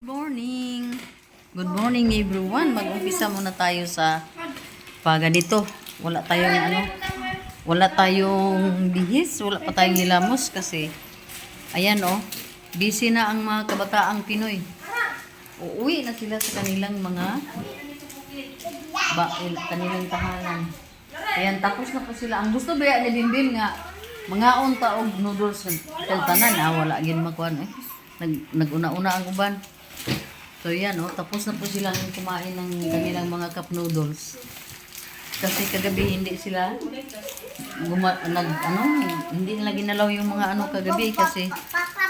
Morning. Good morning everyone. Mag-umpisa muna tayo sa ganito. Wala tayong bihis, wala pa tayong nilamos kasi ayan busy na ang mga kabataang Pinoy. Uuwi na sila sa kanilang kanilang tahanan. Ayan, tapos na po sila. Ang gusto ba ni Bimbim nga mga unta og noodles tanan wala gid makuan nag-una-una ang uban. So yan tapos na po silang kumain ng kanilang mga cup noodles. Kasi kagabi hindi sila hindi nila ginalaw yung mga kagabi kasi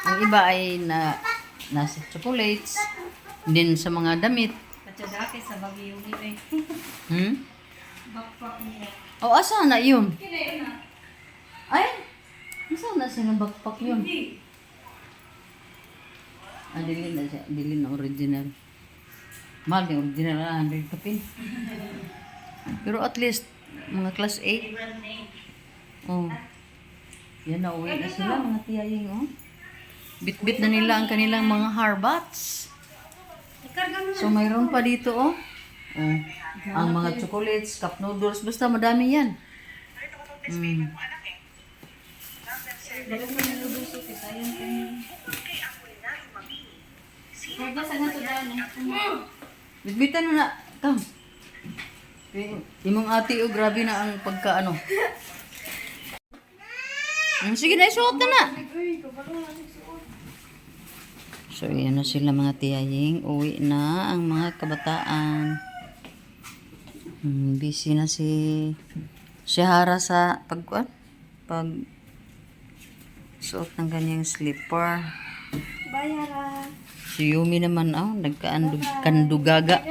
ang iba ay nasa chocolates, din sa mga damit. Katsadake sa bagyo ni Bakpak niya. Asa na yun? Ay, asa na siya ng backpack yun? Dili na siya. Dili na original. Mahal yung original 100 kapin. Pero at least, mga class 8. Yan na, uwi na sila, mga tiyaying, Bit-bit na nila ang kanilang mga harbats. So, mayroon pa dito, ang mga chocolates, cup noodles, basta madami yan. Bitbitan mo na. Tam. Imong ate grabe na ang pagkaano. Sige na, isuot na. So, yan na sila mga tiyaying. Uwi na ang mga kabataan. Busy na si Hara sa pag suot ng kanyang slipper. Bayara. Si Yumi naman nagkandugaga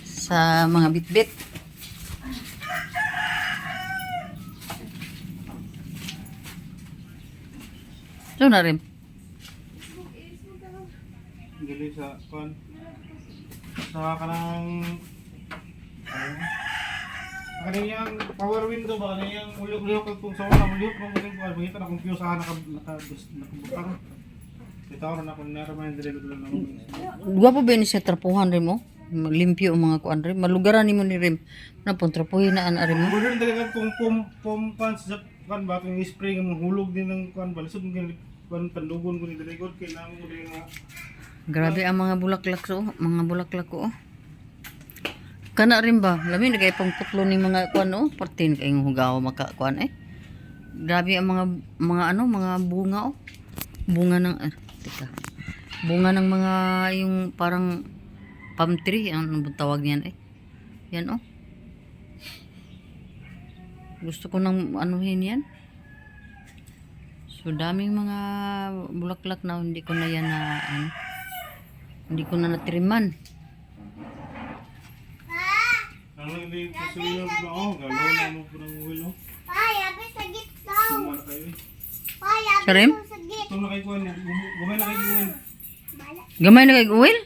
sa mga bitbit. So na rin. Dili sa kanang kaniyang power window ba kaniyang ulyo kung sa wala ulyo kung makita na kung fuse nakabutang. Bitaw na kung naraman dili ko lang naman. Gwapo ba ni siya trapuhan rin mo? Limpyo ang mga kuan rin. Malugaran ni mo ni rin. Napon trapuhin na an rin mo. Budol talaga kung pump sa kan ba kung spray mo hulog din ng kuan balisod ng pandugon ko ni dirigod kay namo ko din nga. Grabe ang mga bulaklak ko. Kana rin ba? Lami na kay pang putlo ni mga kuan parte kay hugaw makakuan Grabe ang mga bunga bunga ng bunga ng mga yung parang palm tree ang tawag niyan yan gusto ko nang anuhin yan. So daming mga bulaklak na hindi ko na yan hindi ko na natriman. Ang hindi ko suyo ba galo na mo purang ulo. Ay, abi sa gitlaw. Sumala kayo. Ay, abi Sarim? sa git. Ito na kay kuan gumay na kay kuan. Gamay na kay uwil?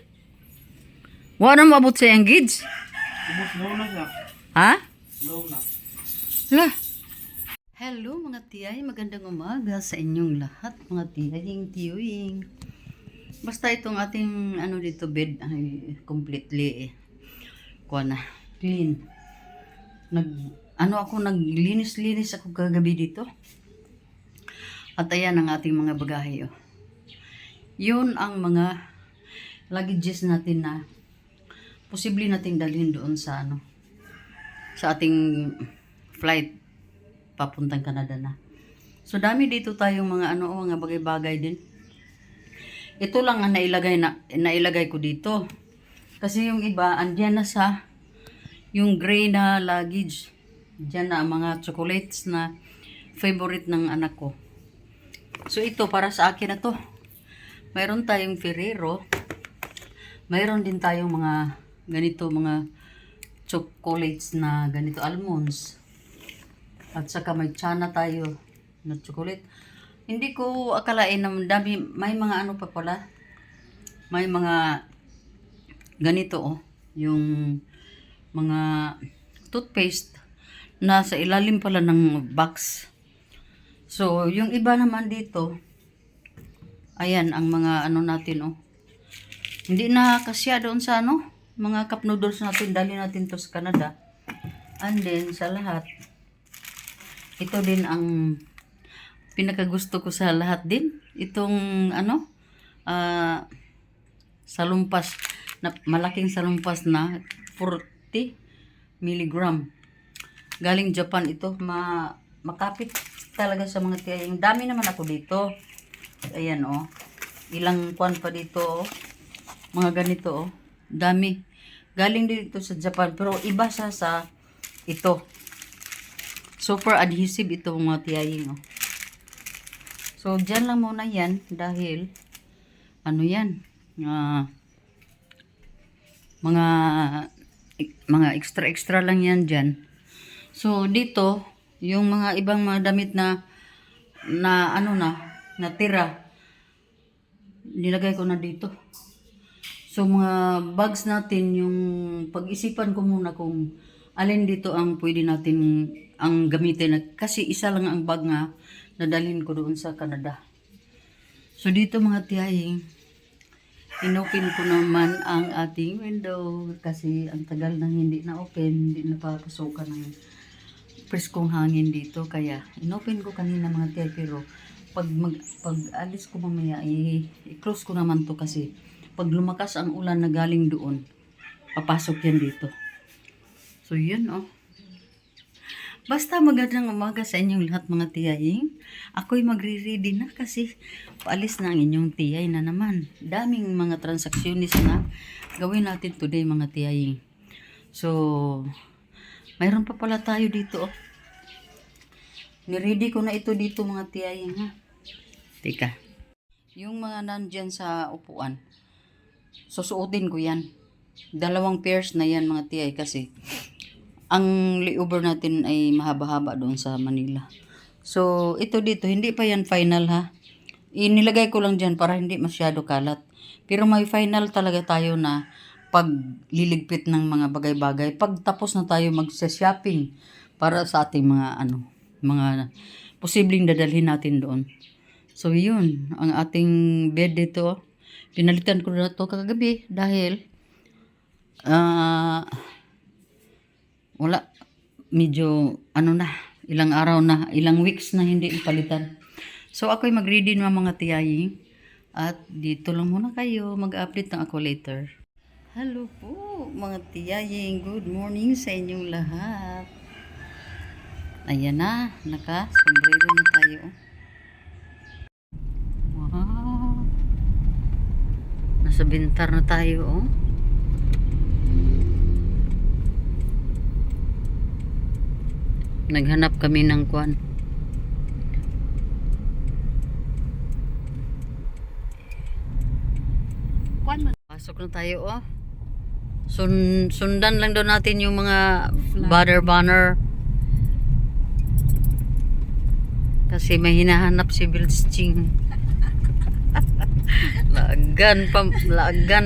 Wa na maabot sa iyang gids? Ubos low na siya. Ha? Low na. Lah. Hello mga tiyay, magandang umaga sa inyong lahat mga tiyaying tiyuing. Basta itong ating dito bed ay completely clean. Naglinis-linis ako kagabi dito. At ayan ang ating mga bagahe Yun ang mga luggages natin na posible nating dalhin doon sa sa ating flight papuntang Canada na. So dami dito tayong mga mga bagay-bagay din. Ito lang ang nailagay ko dito. Kasi yung iba andiyan na sa yung gray na luggage. Diyan na ang mga chocolates na favorite ng anak ko. So ito para sa akin na to. Mayroon tayong Ferrero. Mayroon din tayong mga ganito mga chocolates na ganito almonds. At saka may tsana tayo na chocolate. Hindi ko akalain na dami. May mga pa pala. May mga ganito yung mga toothpaste na sa ilalim pala ng box. So, yung iba naman dito, Ayan ang mga ano natin oh. Hindi na kasya doon sa ano, mga cup noodles natin, dali natin to sa Canada. And then sa lahat, ito din ang pinakagusto ko sa lahat din. Itong ano, salumpas, na, malaking salumpas na 40 milligram. Galing Japan ito, makapit talaga sa mga tiyaying. Dami naman ako dito. Ayan oh. Ilang kwan pa dito oh. Mga ganito oh. Dami. Galing dito sa Japan. Pero iba sa ito. Super adhesive ito mga tiyaying oh. So, dyan lang muna yan. Dahil, ano yan? Mga extra lang yan dyan. So, dito, yung mga ibang mga damit na natira, nilagay ko na dito. So, mga bags natin, yung pag-isipan ko muna kung alin dito ang pwede natin ang gamitin. Kasi isa lang ang bag nga nadalhin ko doon sa Canada. So, dito mga tiyahing, inopen ko naman ang ating window kasi ang tagal nang hindi na-open, hindi napapasukan ng preskong hangin dito. Kaya, inopen ko kanina mga tiyay, pero pag alis ko mamaya, i-close ko naman to kasi pag lumakas ang ulan na galing doon, papasok yan dito. So, yun oh. Basta magandang umaga sa inyong lahat mga tiyahing. Ako'y magre-ready na kasi paalis na ang inyong tiyay na naman. Daming mga transactionist na gawin natin today mga tiyahing. So, mayroon pa pala tayo dito oh. Niready ko na ito dito mga tiyahing ha. Teka. Yung mga nandyan sa upuan, susuotin ko yan. 2 pairs na yan mga tiyay kasi ang layover natin ay mahaba-haba doon sa Manila. So, ito dito, hindi pa yan final ha. Inilagay ko lang dyan para hindi masyado kalat. Pero may final talaga tayo na pagliligpit ng mga bagay-bagay. Pag tapos na tayo magsa-shopping para sa ating mga posibleng dadalhin natin doon. So, yun. Ang ating bed dito, pinalitan ko na ito kagabi dahil wala, medyo ilang araw na, ilang weeks na hindi ipalitan. So ako'y mag-ready na mga tiyaying at dito lang muna kayo, mag-update na ako later. Hello po mga tiyaying, good morning sa inyong lahat. Ayan na, naka-sombrero na tayo. Wow, nasa bintar na tayo oh. Naghanap kami ng kwan. Pasok na tayo oh. Sundan lang daw natin yung mga banner. Kasi may hinahanap si Bilsting. Laagan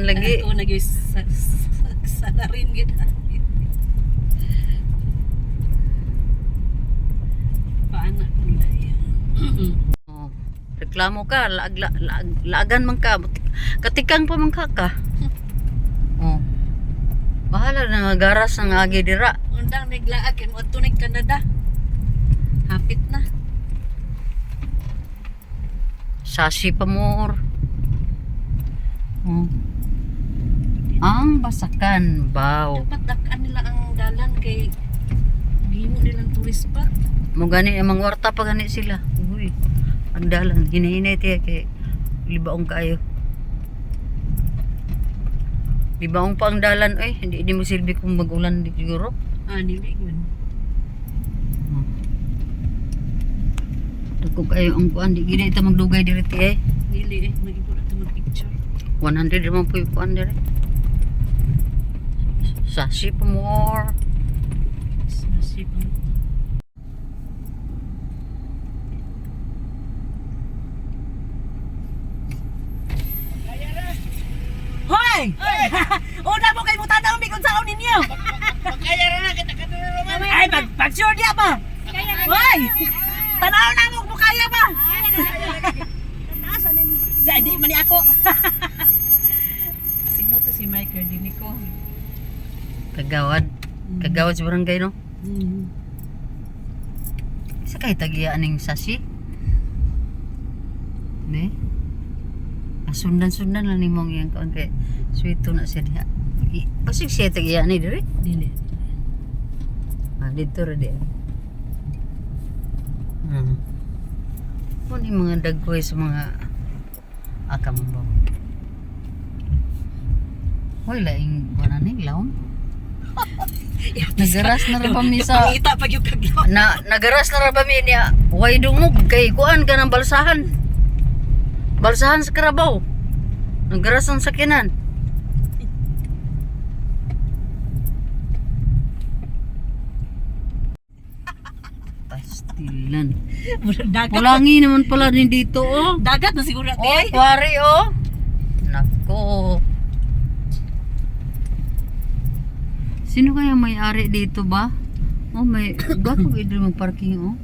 lagi. Ito nag-salarin kita. Oh, reklamo ka, laagan man ka, katikang pa man ka. Oh. Bahala na nga garas ang agi dira. Undang naglaag mo ato nag Canada. Hapit na. Sashi pa more. Oh. Ang basakan, baw. Dapat dakan nila ang dalan kay gimo nilang tourist spot. Mo gani amang warta pa gani sila. Uy. Ang dalan hinahinay tiya kay libaong kayo. Libaong pa ang dalan oy, hindi mo silbi kung mag-ulan di siguro. Dili man. Dako kayo ang kuan di gid ita magdugay diri ti ay. Dili mag-ibot ato mag-picture. 100 naman po yung kuan diri. Sashi pa more. Nasib mo. Hoy! Una mo kay mutanaw mi kung saan ninyo. Magkaya na kita naman. Ay, pag-sure diya pa. Hoy! Tanaw na mo kaya pa. Sa di man ni ako. Si mo to si Michael din ko. Kagawad. Kagawad sa barangay, no? Mm. Isa kay tagiya aning sasi. Ne? Sundan-sundan lang ni mong yang kaon kay sweeto na siya diha. Pasig siya tagiya ni dire. Dili. Dito ra di. Kung yung mga dagkoy sa mga akambaw. Hoy, laing wala ni laom. Nagaras na ra mi sa Pangita pag yung kaglaw. nagaras na ra mi niya. Way dungog kay kuan ka ng balsahan. Balsahan sa karabaw. Nagaras ang sakinan. Pastilan. Dagat. Pulangi naman pala din dito, oh. Dagat na siguro Oh, natin. pare, oh. Nako. Sino kaya may-ari dito ba? Oh, may gwapo idol mag-parking, oh.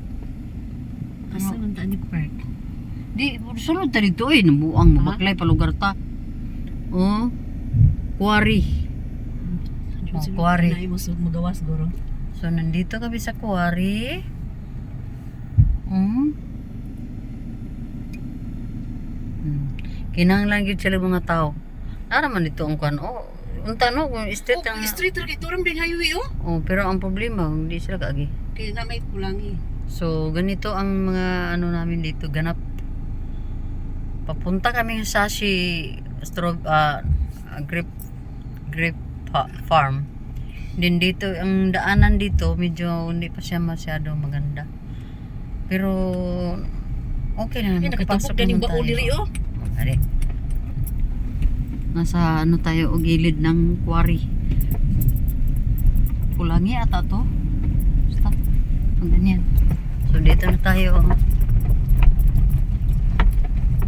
Asa man ta ni park? Di, sunod ta dito, eh. Nabuang mabaklay pa lugar ta. Oh. Quarry. Oh, quarry. Na imo sug magawas guro. So, nandito kami sa quarry. Kinahanglan gid sila mga tao. Naman dito ang kwan. Oh, unta no kung street ang Street ra kay turang ding highway oh. oh, pero ang problema hindi sila kaagi. Kay na may kulangi. So, ganito ang mga ano namin dito, ganap. Papunta kami sa grape farm. Din dito, ang daanan dito, medyo hindi pa siya masyado maganda. Pero, okay na. Nakatapok din yung baul diri oh. Ari. Nasa ano tayo, o gilid ng quarry. Pulangi ata to. Basta. Ang ganyan. So, dito na tayo.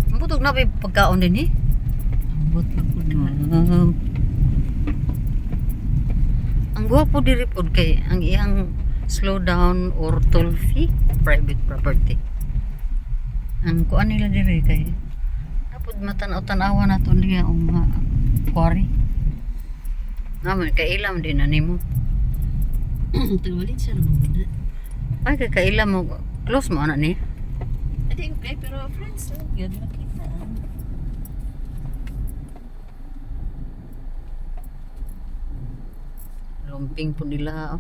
Ang butog na ba yung pagkaon din eh? Ang bot lang po na. Ang gwapo diri pod kay ang iyang slow down or toll fee private property. Ang kuan nila diri kay napod matanaw-tanawa nato niya ang mga quarry. Naman kay ilam din na nimo. Tawalit siya naman muna. Ay kay kailam mo close mo ana ni. Adi okay pero friends lang yun makita. Lumping po nila.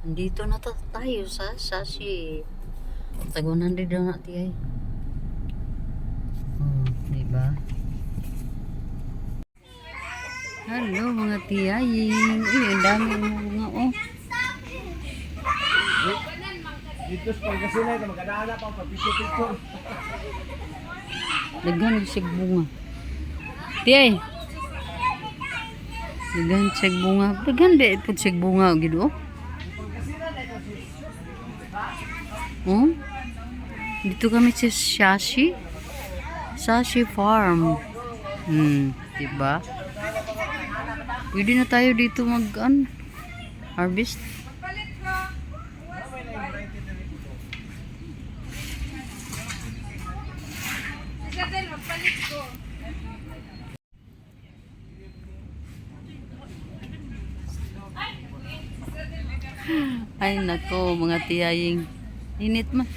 Nandito na tayo sa Sashi. Tagunan din daw na tiyay. Diba? Hello mga tiyaying. Ang dami mga oh. Dito sa Pangasinan, magkadaan na pang pagpicture-picture. Dagan sig bunga. Tiyay. Dagan sig bunga. Dagan di pud sig bunga gid oh. Oh. Dito kami sa Sashi Farm. Diba? Pwede na tayo dito harvest. Ay nako mga tiyaying. Init man.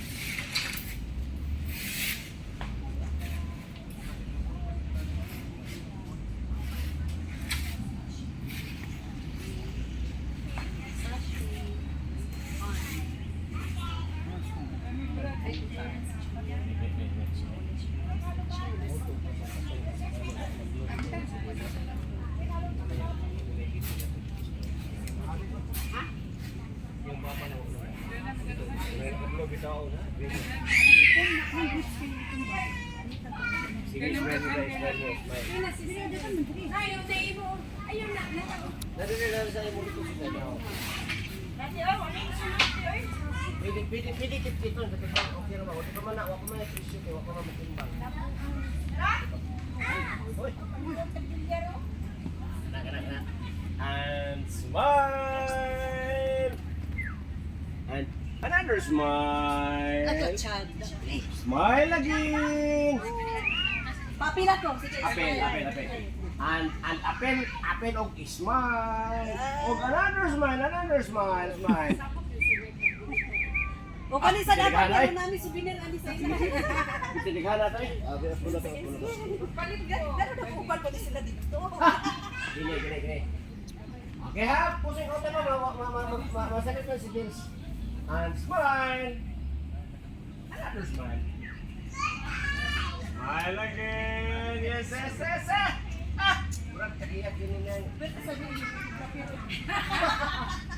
And smile. And another smile. Smile again. apila ko. Sige. Apel. And apel og smile. Og another smile. O kani sa dapat Sige, meron namin souvenir ani sa ila. Tinigan natin. Pulo to. Palit garo na kupal ko sila dito. Gini. Okay ha, pusing ko tayo masalit na si Vince. And smile. Another smile. Smile again. Yes. Murag kagiyak yun nga.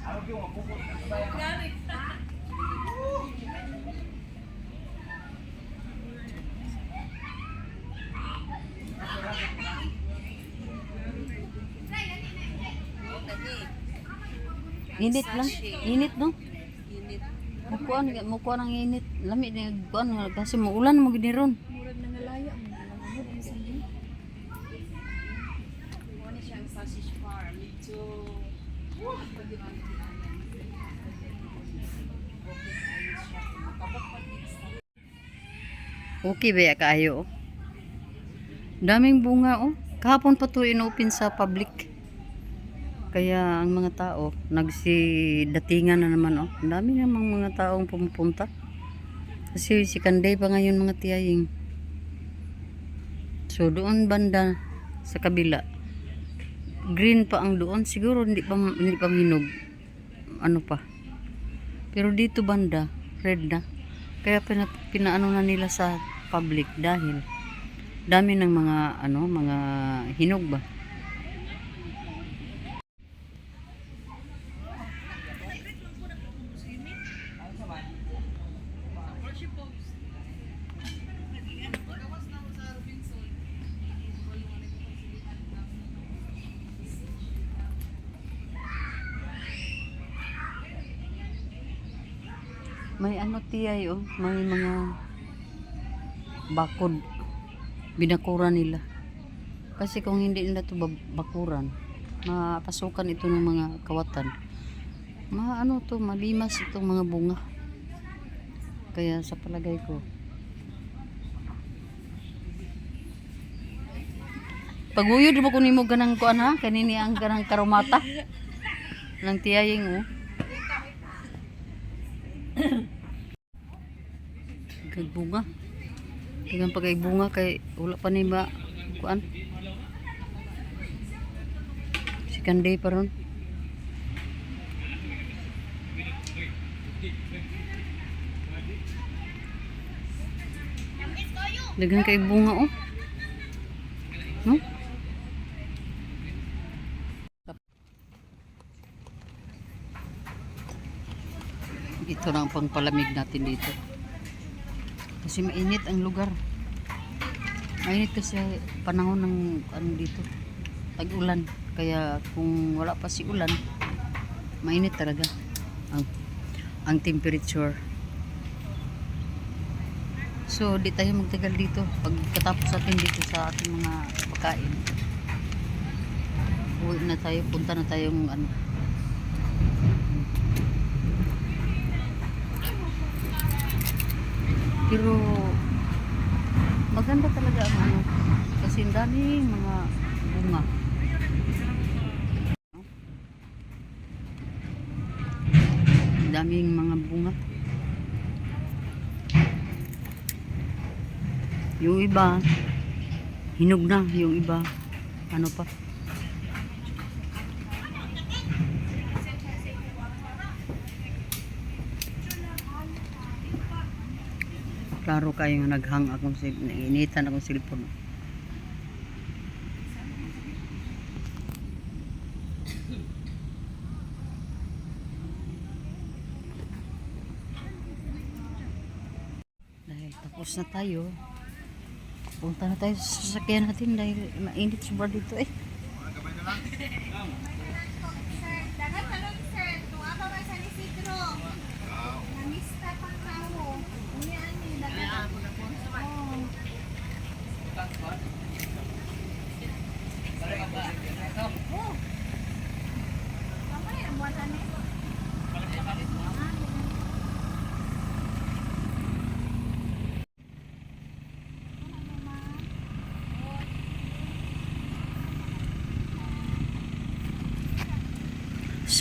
Araw yung mapupot na ba? Init lang. Init no? Mukuan ang init. Lami na kuan kasi muulan mo gid ron. Murag nangalaya mo nalamod ang sige. Ano siyang sausage farm to Okay ba kaayo? Daming bunga oh. Kahapon pa to inopen sa public. Kaya ang mga tao nagsidatingan na naman oh. Ang dami namang mga taong pumupunta. Kasi si Kanday pa ngayon mga tiyaying. So doon banda sa kabila. Green pa ang doon, siguro hindi pa hinog. Ano pa. Pero dito banda red na. Kaya pinaano na nila sa public dahil dami ng mga mga hinog ba. May tiyay oh, may mga bakod binakuran nila. Kasi kung hindi nila to bakuran, mapasukan ito ng mga kawatan. Malimas itong mga bunga. Kaya sa palagay ko, paguyod mo ko nimo ganang kuan ha, kanini ang ganang karomata ng tiyaying oh. Bunga. Tingnan pagay bunga kay wala pa ni ba kuan. Si Kanday pa ron. Daghan kay bunga oh. No? Ito na ang pangpalamig natin dito. Kasi mainit ang lugar. Mainit kasi panahon ng dito. Tag-ulan. Kaya kung wala pa si ulan, mainit talaga ang temperature. So, di tayo magtagal dito. Pagkatapos natin dito sa ating mga pagkain, uwi na tayo. Punta na tayong pero maganda talaga ang kasi ang daming mga bunga. Ang daming mga bunga. Yung iba hinog na, yung iba pa. Klaro kayo nga naghang akong nainitan akong cellphone. Dahil tapos na tayo, punta na tayo sa sasakyan natin dahil mainit sobra dito eh.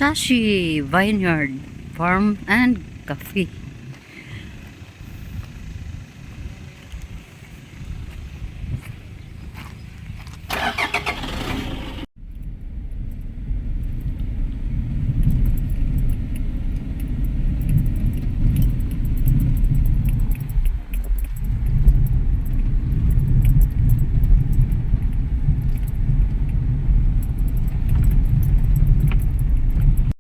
Sashi Vineyard Farm and Cafe.